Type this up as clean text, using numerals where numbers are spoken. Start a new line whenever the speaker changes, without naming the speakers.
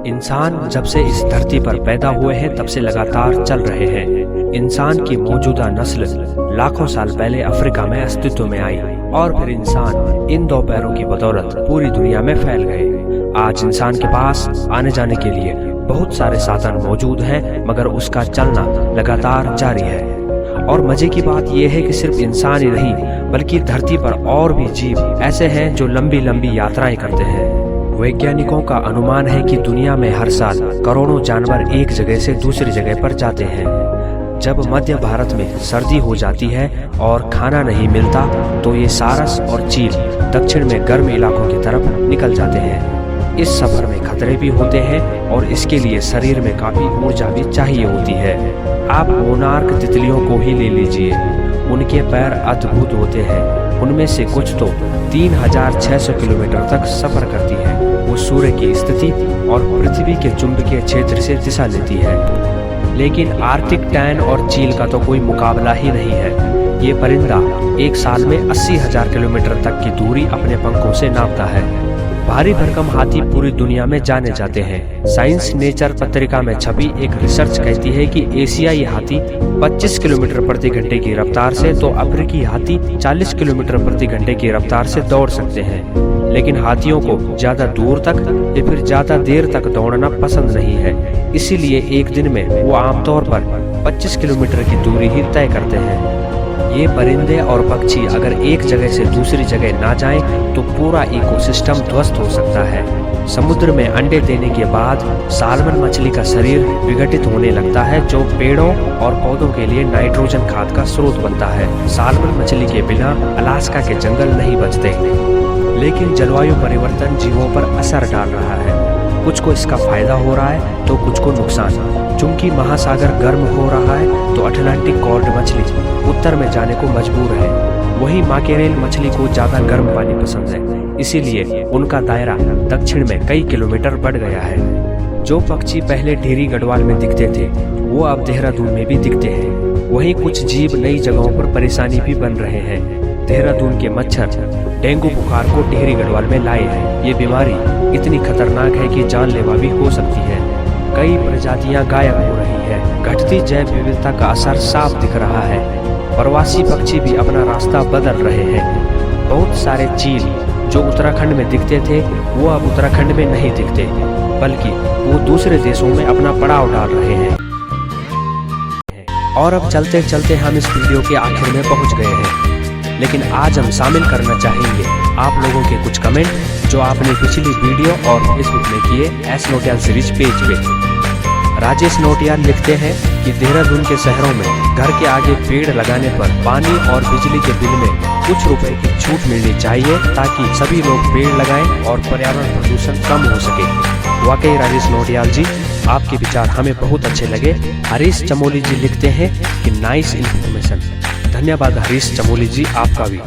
इंसान जब से इस धरती पर पैदा हुए हैं तब से लगातार चल रहे हैं। इंसान की मौजूदा नस्ल लाखों साल पहले अफ्रीका में अस्तित्व में आई और फिर इंसान इन दो पैरों की बदौलत पूरी दुनिया में फैल गए। आज इंसान के पास आने जाने के लिए बहुत सारे साधन मौजूद हैं, मगर उसका चलना लगातार जारी है। और मजे की बात यह है कि सिर्फ इंसान ही नहीं बल्कि धरती पर और भी जीव ऐसे हैं जो लंबी लंबी यात्राएं करते हैं। वैज्ञानिकों का अनुमान है कि दुनिया में हर साल करोड़ों जानवर एक जगह से दूसरी जगह पर जाते हैं। जब मध्य भारत में सर्दी हो जाती है और खाना नहीं मिलता तो ये सारस और चील दक्षिण में गर्म इलाकों की तरफ निकल जाते हैं। इस सफर में खतरे भी होते हैं और इसके लिए शरीर में काफी ऊर्जा भी चाहिए होती है। आप मोनार्क तितलियों को ही ले लीजिए, उनके पैर अद्भुत होते हैं। उनमें से कुछ तो 3600 किलोमीटर तक सफर करती है। वो सूर्य की स्थिति और पृथ्वी के चुंबकीय क्षेत्र से दिशा लेती है। लेकिन आर्कटिक टैन और चील का तो कोई मुकाबला ही नहीं है। ये परिंदा एक साल में 80,000 किलोमीटर तक की दूरी अपने पंखों से नापता है। भारी भरकम हाथी पूरी दुनिया में जाने जाते हैं। साइंस नेचर पत्रिका में छपी एक रिसर्च कहती है कि एशियाई हाथी 25 किलोमीटर प्रति घंटे की रफ्तार से तो अफ्रीकी हाथी 40 किलोमीटर प्रति घंटे की रफ्तार से दौड़ सकते हैं। लेकिन हाथियों को ज्यादा दूर तक या फिर ज्यादा देर तक दौड़ना पसंद नहीं है, इसीलिए एक दिन में वो आमतौर पर 25 किलोमीटर की दूरी ही तय करते हैं। ये परिंदे और पक्षी अगर एक जगह से दूसरी जगह ना जाएं तो पूरा इकोसिस्टम ध्वस्त हो सकता है। समुद्र में अंडे देने के बाद साल्मन मछली का शरीर विघटित होने लगता है, जो पेड़ों और पौधों के लिए नाइट्रोजन खाद का स्रोत बनता है। साल्मन मछली के बिना अलास्का के जंगल नहीं बचते। लेकिन जलवायु परिवर्तन जीवों पर असर डाल रहा है। कुछ को इसका फायदा हो रहा है तो कुछ को नुकसान। चूंकि महासागर गर्म हो रहा है तो अटलांटिक कॉर्ड मछली उत्तर में जाने को मजबूर है। वहीं माकेरेल मछली को ज्यादा गर्म पानी पसंद है, इसीलिए उनका दायरा दक्षिण में कई किलोमीटर बढ़ गया है। जो पक्षी पहले टिहरी गढ़वाल में दिखते थे वो अब देहरादून में भी दिखते हैं। वहीं कुछ जीव नई जगहों पर परेशानी भी बन रहे हैं। देहरादून के मच्छर डेंगू बुखार को टिहरी गढ़वाल में लाए हैं। ये बीमारी इतनी खतरनाक है कि जानलेवा भी हो सकती है। कई प्रजातियां गायब हो रही है। घटती जैव विविधता का असर साफ दिख रहा है। प्रवासी पक्षी भी अपना रास्ता बदल रहे हैं। बहुत सारे चील जो उत्तराखंड में दिखते थे वो अब उत्तराखंड में नहीं दिखते, बल्कि वो दूसरे देशों में अपना पड़ाव डाल रहे हैं। और अब चलते चलते हम इस वीडियो के आखिर में पहुंच गए हैं। लेकिन आज हम शामिल करना चाहेंगे आप लोगों के कुछ कमेंट जो आपने पिछली वीडियो और फेसबुक में किए एस नोटियाल सीरीज पेज पे। राजेश नोटियाल लिखते हैं कि देहरादून के शहरों में घर के आगे पेड़ लगाने पर पानी और बिजली के बिल में कुछ रुपए की छूट मिलनी चाहिए ताकि सभी लोग पेड़ लगाएं और पर्यावरण प्रदूषण कम हो सके। वाकई राजेश नोटियाल जी, आपके विचार हमें बहुत अच्छे लगे। हरीश चमोली जी लिखते हैं कि नाइस इन्फॉर्मेशन। धन्यवाद हरीश चमोली जी, आपका भी।